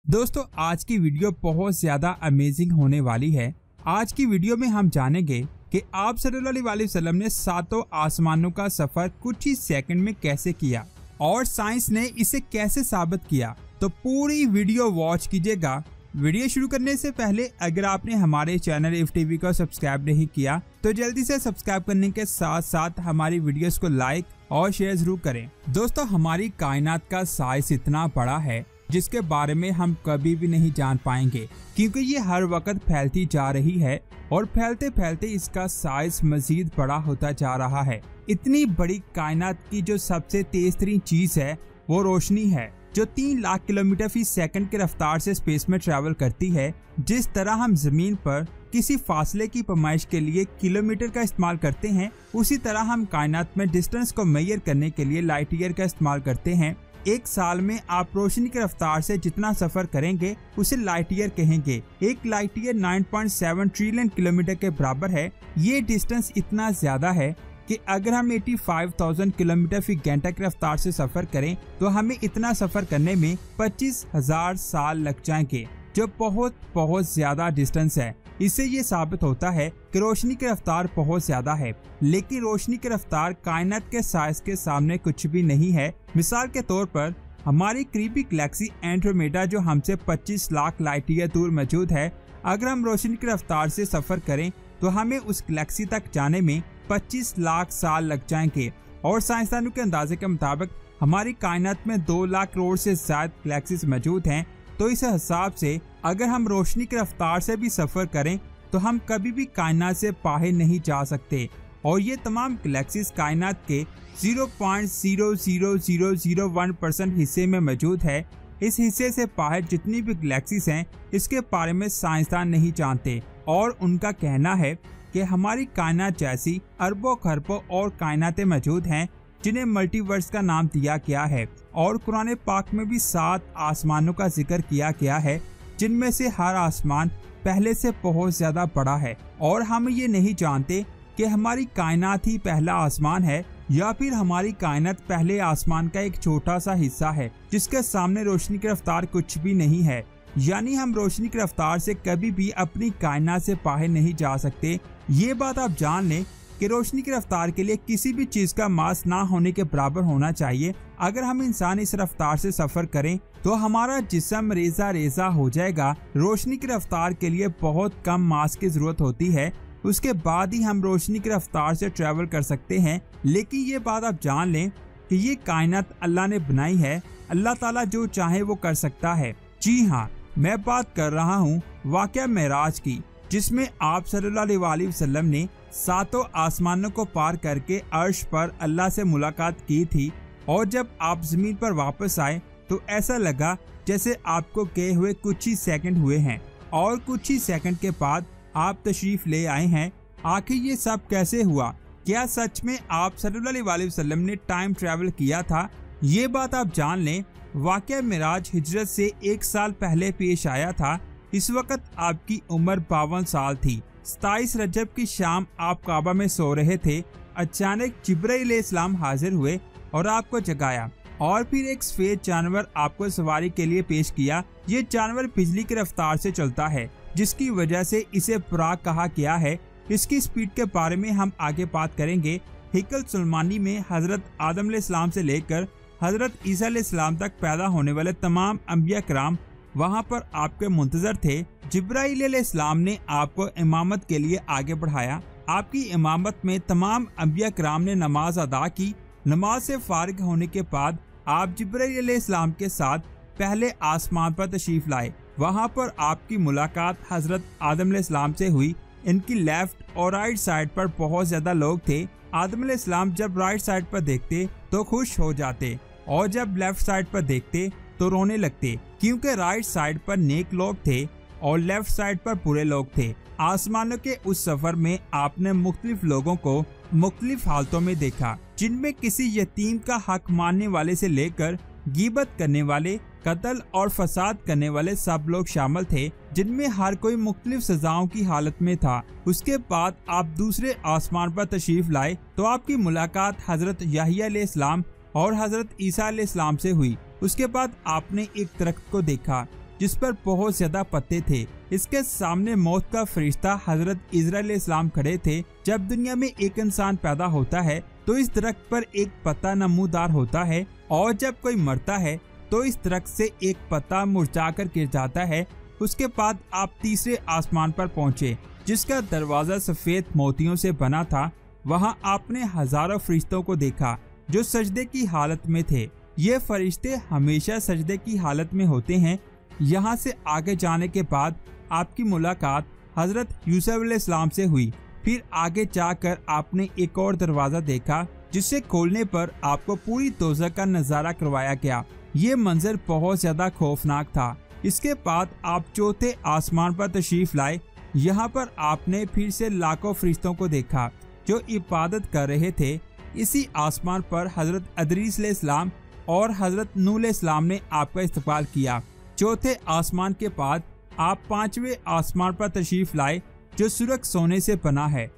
दोस्तों आज की वीडियो बहुत ज्यादा अमेजिंग होने वाली है। आज की वीडियो में हम जानेंगे कि आप सल्लल्लाहु अलैहि वसल्लम ने सातों आसमानों का सफर कुछ ही सेकंड में कैसे किया और साइंस ने इसे कैसे साबित किया। तो पूरी वीडियो वॉच कीजिएगा। वीडियो शुरू करने से पहले अगर आपने हमारे चैनल इफ टीवी को सब्सक्राइब नहीं किया तो जल्दी से सब्सक्राइब करने के साथ साथ हमारी वीडियोस को लाइक और शेयर जरूर करें। दोस्तों हमारी कायनात का साइज इतना बड़ा है जिसके बारे में हम कभी भी नहीं जान पाएंगे, क्योंकि ये हर वक्त फैलती जा रही है और फैलते फैलते इसका साइज मजीद बड़ा होता जा रहा है। इतनी बड़ी कायनात की जो सबसे तेज तरीन चीज है वो रोशनी है, जो 3 लाख किलोमीटर फी सेकंड की रफ्तार से स्पेस में ट्रैवल करती है। जिस तरह हम जमीन पर किसी फासले की पैमाइश के लिए किलोमीटर का इस्तेमाल करते हैं, उसी तरह हम कायनात में डिस्टेंस को मेजर करने के लिए लाइट ईयर का इस्तेमाल करते हैं। एक साल में आप रोशनी की रफ्तार से जितना सफर करेंगे उसे लाइट ईयर कहेंगे। एक लाइट ईयर 9.7 ट्रिलियन किलोमीटर के बराबर है। ये डिस्टेंस इतना ज्यादा है कि अगर हम 85,000 किलोमीटर फी घंटा की रफ्तार से सफर करें तो हमें इतना सफर करने में 25,000 साल लग जाएंगे, जो बहुत ज्यादा डिस्टेंस है। इससे ये साबित होता है कि रोशनी की रफ्तार बहुत ज्यादा है, लेकिन रोशनी की रफ्तार कायनात के साइज के सामने कुछ भी नहीं है। मिसाल के तौर पर हमारी करीबी गैलेक्सी एंड्रोमेडा जो हमसे 25 लाख लाइट ईयर दूर मौजूद है, अगर हम रोशनी की रफ्तार से सफर करें तो हमें उस गैलेक्सी तक जाने में 25 लाख साल लग जाएंगे। और साइंसदानों के अंदाजे के मुताबिक हमारी कायनात में 2 लाख करोड़ से ज्यादा गैलेक्सीज मौजूद हैं। तो इस हिसाब से अगर हम रोशनी की रफ्तार से भी सफर करें तो हम कभी भी कायनात से बाहर नहीं जा सकते। और ये तमाम गैलेक्सीज कायनात के 0.00001% हिस्से में मौजूद है। इस हिस्से से बाहर जितनी भी गैलेक्सीज हैं इसके बारे में साइंसदान नहीं जानते, और उनका कहना है कि हमारी कायनात जैसी अरबों खरबों और कायनातें मौजूद हैं जिन्हें मल्टीवर्स का नाम दिया गया है। और कुरान पाक में भी 7 आसमानों का जिक्र किया गया है, जिनमें से हर आसमान पहले से बहुत ज्यादा बड़ा है। और हम ये नहीं जानते कि हमारी कायनात ही पहला आसमान है या फिर हमारी कायनात पहले आसमान का एक छोटा सा हिस्सा है जिसके सामने रोशनी की रफ्तार कुछ भी नहीं है। यानी हम रोशनी की रफ्तार से कभी भी अपनी कायनात से बाहर नहीं जा सकते। ये बात आप जान लें कि रोशनी की रफ्तार के लिए किसी भी चीज का मास ना होने के बराबर होना चाहिए। अगर हम इंसान इस रफ्तार से सफर करें तो हमारा जिस्म रेजा रेजा हो जाएगा। रोशनी की रफ्तार के लिए बहुत कम मास की जरूरत होती है, उसके बाद ही हम रोशनी की रफ्तार से ट्रेवल कर सकते हैं। लेकिन ये बात आप जान लें कि ये कायनात अल्लाह ने बनाई है। अल्लाह ताला जो चाहे वो कर सकता है। जी हाँ, मैं बात कर रहा हूँ वाक़या मेराज की, जिसमें आप सल्लल्लाहु अलैहि वसल्लम ने 7 आसमानों को पार करके अर्श पर अल्लाह से मुलाकात की थी। और जब आप जमीन पर वापस आए तो ऐसा लगा जैसे आपको गए हुए कुछ ही सेकंड हुए हैं, और कुछ ही सेकंड के बाद आप तशरीफ ले आए हैं। आखिर ये सब कैसे हुआ? क्या सच में आप सल्लल्लाहु अलैहि वसल्लम ने टाइम ट्रैवल किया था? ये बात आप जान लें। वाक़या मेराज हिजरत से 1 साल पहले पेश आया था। इस वक्त आपकी उम्र 52 साल थी। 27 रजब की शाम आप काबा में सो रहे थे। अचानक जिब्राइल इस्लाम हाजिर हुए और आपको जगाया, और फिर एक सफेद जानवर आपको सवारी के लिए पेश किया। ये जानवर बिजली की रफ्तार से चलता है, जिसकी वजह से इसे बुराक कहा गया है। इसकी स्पीड के बारे में हम आगे बात करेंगे। हिकल सुलेमानी में हजरत आदम अलैहिस्सलाम से लेकर हजरत ईसा अलैहिस्सलाम तक पैदा होने वाले तमाम अंबिया कराम वहाँ पर आपके मुंतजर थे। जिब्राइल अलैहिस्सलाम ने आपको इमामत के लिए आगे बढ़ाया। आपकी इमामत में तमाम अंबिया कराम ने नमाज अदा की। नमाज से फारिग होने के बाद आप जिब्राइल अलैहिस्सलाम के साथ पहले आसमान पर तशरीफ लाए। वहाँ पर आपकी मुलाकात हजरत आदम अलैहिस्सलाम से हुई। इनकी लेफ्ट और राइट साइड पर बहुत ज्यादा लोग थे। आदम अलैहिस्सलाम जब राइट साइड पर देखते तो खुश हो जाते, और जब लेफ्ट साइड पर देखते तो रोने लगते, क्योंकि राइट साइड पर नेक लोग थे और लेफ्ट साइड पर बुरे लोग थे। आसमानों के उस सफर में आपने मुख्तलिफ लोगों को मुख्तलिफ हालतों में देखा, जिनमें किसी यतीम का हक मानने वाले से लेकर गीबत करने वाले, कत्ल और फसाद करने वाले सब लोग शामिल थे, जिनमें हर कोई मुख्तलिफ सजाओं की हालत में था। उसके बाद आप दूसरे आसमान पर तशरीफ लाए तो आपकी मुलाकात हजरत याहिया अलैहिस्सलाम और हजरत ईसा अलैहिस्सलाम से हुई। उसके बाद आपने एक दरख्त को देखा जिस पर बहुत ज्यादा पत्ते थे। इसके सामने मौत का फरिश्ता हजरत इजराइल अलैहिस्सलाम खड़े थे। जब दुनिया में एक इंसान पैदा होता है तो इस दरख्त पर एक पत्ता नमूदार होता है, और जब कोई मरता है तो इस दरख्त से एक पत्ता मुरझाकर गिर जाता है। उसके बाद आप तीसरे आसमान पर पहुँचे, जिसका दरवाजा सफेद मोतियों से बना था। वहाँ आपने हजारों फरिश्तों को देखा जो सजदे की हालत में थे। ये फरिश्ते हमेशा सजदे की हालत में होते हैं। यहाँ से आगे जाने के बाद आपकी मुलाकात हजरत यूसुफ अलैहिस्सलाम से हुई। फिर आगे जाकर आपने एक और दरवाजा देखा, जिसे खोलने पर आपको पूरी दोज़ख का नजारा करवाया गया। ये मंजर बहुत ज्यादा खौफनाक था। इसके बाद आप चौथे आसमान पर तशरीफ लाए। यहाँ पर आपने फिर से लाखों फरिश्तों को देखा जो इबादत कर रहे थे। इसी आसमान पर हजरत अदरीस अलैहिस्सलाम और हजरत नूह अलैहिस्सलाम ने आपका इस्तकबाल किया। चौथे आसमान के बाद आप पांचवें आसमान पर तशरीफ लाए, जो सुरख सोने से बना है।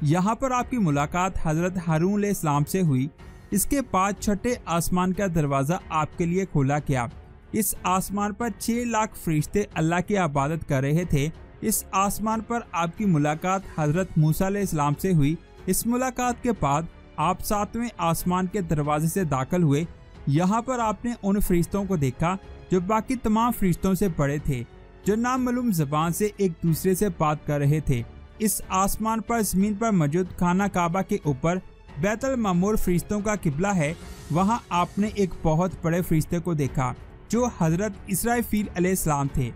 यहाँ पर आपकी मुलाकात हजरत हारून अलैहिस्सलाम से हुई। इसके बाद छठे आसमान का दरवाजा आपके लिए खोला गया। इस आसमान पर 6 लाख फरिश्ते अल्लाह की इबादत कर रहे थे। इस आसमान पर आपकी मुलाकात हजरत मूसा अलैहिस्सलाम से हुई। इस मुलाकात के बाद आप 7वें आसमान के दरवाजे से दाखिल हुए। यहाँ पर आपने उन फरिश्तों को देखा जो बाकी तमाम फरिश्तों से बड़े थे, जो नामालूम ज़बान से एक दूसरे से बात कर रहे थे। इस आसमान पर ज़मीन पर मौजूद खाना काबा के ऊपर बैतुल मामूर फरिश्तों का किबला है। वहाँ आपने एक बहुत बड़े फरिश्ते को देखा जो हजरत इसराफील अलैहिस्सलाम थे।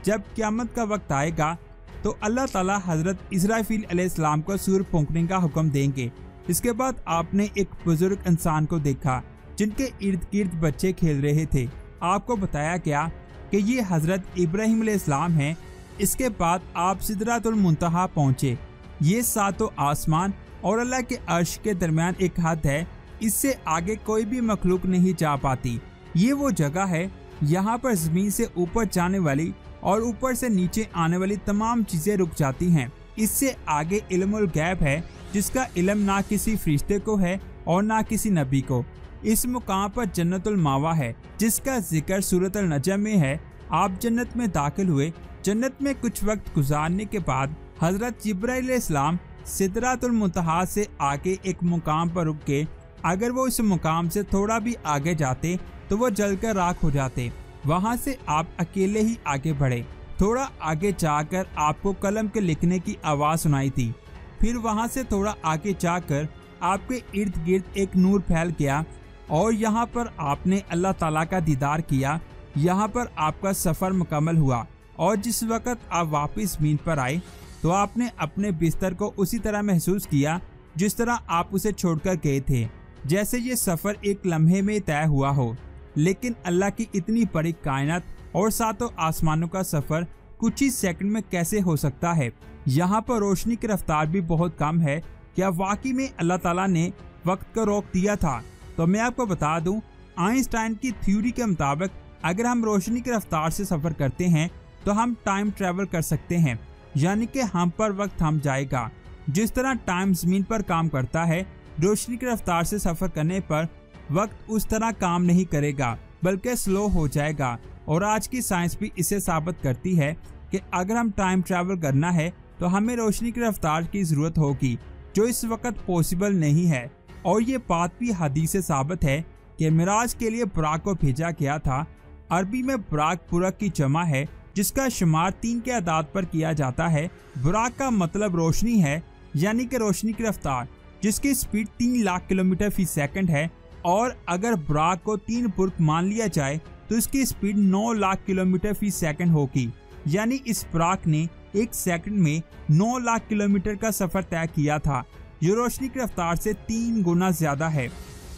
जब क़यामत का वक्त आएगा तो अल्लाह ताला हजरत इसराफील अलैहिस्सलाम को सूर फूंकने का हुक्म देंगे। इसके बाद आपने एक बुजुर्ग इंसान को देखा जिनके इर्द गिर्द बच्चे खेल रहे थे। आपको बताया गया कि ये हजरत इब्राहिम अलैहिस्सलाम हैं। इसके बाद आप सिदरातुल मुंतहा पहुँचे। ये 7 आसमान और अल्लाह के अर्श के दरमियान एक हद है। इससे आगे कोई भी मखलूक नहीं जा पाती। ये वो जगह है यहाँ पर जमीन से ऊपर जाने वाली और ऊपर से नीचे आने वाली तमाम चीजें रुक जाती हैं। इससे आगे इल्मुल गैब है, जिसका इल्म ना किसी फरिश्ते को है और ना किसी नबी को। इस मुकाम पर जन्नतुल मावा है, जिसका जिक्र सूरत अल-नजम में है। आप जन्नत में दाखिल हुए। जन्नत में कुछ वक्त गुजारने के बाद हजरत जिब्राइल अलैहिस्सलाम सिदरातुल मुंतहा से आगे एक मुकाम पर रुक के, अगर वो इस मुकाम से थोड़ा भी आगे जाते तो वो जलकर राख हो जाते। वहाँ से आप अकेले ही आगे बढ़े। थोड़ा आगे जाकर आपको कलम के लिखने की आवाज़ सुनाई थी। फिर वहाँ से थोड़ा आगे जाकर आपके इर्द गिर्द एक नूर फैल गया और यहाँ पर आपने अल्लाह ताला का दीदार किया। यहाँ पर आपका सफ़र मुकम्मल हुआ और जिस वक़्त आप वापस ज़मीन पर आए तो आपने अपने बिस्तर को उसी तरह महसूस किया जिस तरह आप उसे छोड़कर गए थे, जैसे ये सफ़र एक लम्हे में तय हुआ हो। लेकिन अल्लाह की इतनी बड़ी कायनात और 7 आसमानों का सफ़र कुछ ही सेकंड में कैसे हो सकता है। यहाँ पर रोशनी की रफ्तार भी बहुत कम है। क्या वाकई में अल्लाह ताला ने वक्त को रोक दिया था? तो मैं आपको बता दूं, आइंस्टाइन की थ्योरी के मुताबिक अगर हम रोशनी की रफ्तार से सफ़र करते हैं तो हम टाइम ट्रेवल कर सकते हैं, यानी कि हम पर वक्त थम जाएगा। जिस तरह टाइम ज़मीन पर काम करता है, रोशनी की रफ्तार से सफ़र करने पर वक्त उस तरह काम नहीं करेगा बल्कि स्लो हो जाएगा। और आज की साइंस भी इसे साबित करती है कि अगर हम टाइम ट्रैवल करना है तो हमें रोशनी की रफ्तार की ज़रूरत होगी, जो इस वक्त पॉसिबल नहीं है। और ये बात भी हदीस से साबित है कि मिराज के लिए बुराक को भेजा गया था। अरबी में बुराक बुरक की जमा है, जिसका शुमार 3 के आदाद पर किया जाता है। बुराक का मतलब रोशनी है, यानी कि रोशनी की रफ्तार, जिसकी स्पीड 3 लाख किलोमीटर फी सेकंड है। और अगर बुराक को 3 बुर्क मान लिया जाए तो इसकी स्पीड 9 लाख किलोमीटर फी सेकंड होगी। यानी इस बुराक ने 1 सेकंड में 9 लाख किलोमीटर का सफर तय किया था, जो रोशनी की रफ्तार से 3 गुना ज्यादा है।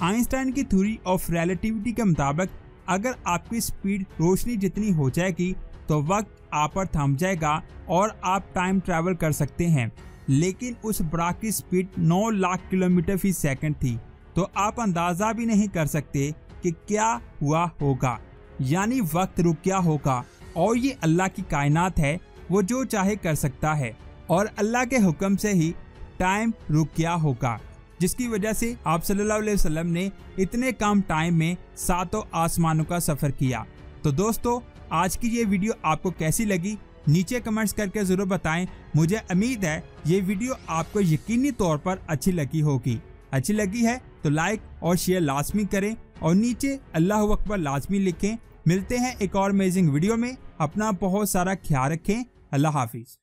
आइंस्टाइन की थ्योरी ऑफ रिलेटिविटी के मुताबिक अगर आपकी स्पीड रोशनी जितनी हो जाएगी तो वक्त आप पर थम जाएगा और आप टाइम ट्रैवल कर सकते हैं। लेकिन उस बुराक की स्पीड 9 लाख किलोमीटर फी सेकंड थी, तो आप अंदाजा भी नहीं कर सकते कि क्या हुआ होगा, यानी वक्त रुक गया होगा। और ये अल्लाह की कायनात है, वो जो चाहे कर सकता है और अल्लाह के हुक्म से ही टाइम रुक गया होगा, जिसकी वजह से आप सल्लल्लाहु अलैहि वसल्लम ने इतने कम टाइम में 7 आसमानों का सफर किया। तो दोस्तों, आज की ये वीडियो आपको कैसी लगी नीचे कमेंट्स करके जरूर बताएं। मुझे उम्मीद है ये वीडियो आपको यकीनी तौर पर अच्छी लगी होगी। अच्छी लगी है तो लाइक और शेयर लाजमी करें और नीचे अल्लाह अकबर लाजमी लिखें। मिलते हैं एक और अमेजिंग वीडियो में। अपना बहुत सारा ख्याल रखें। अल्लाह हाफिज।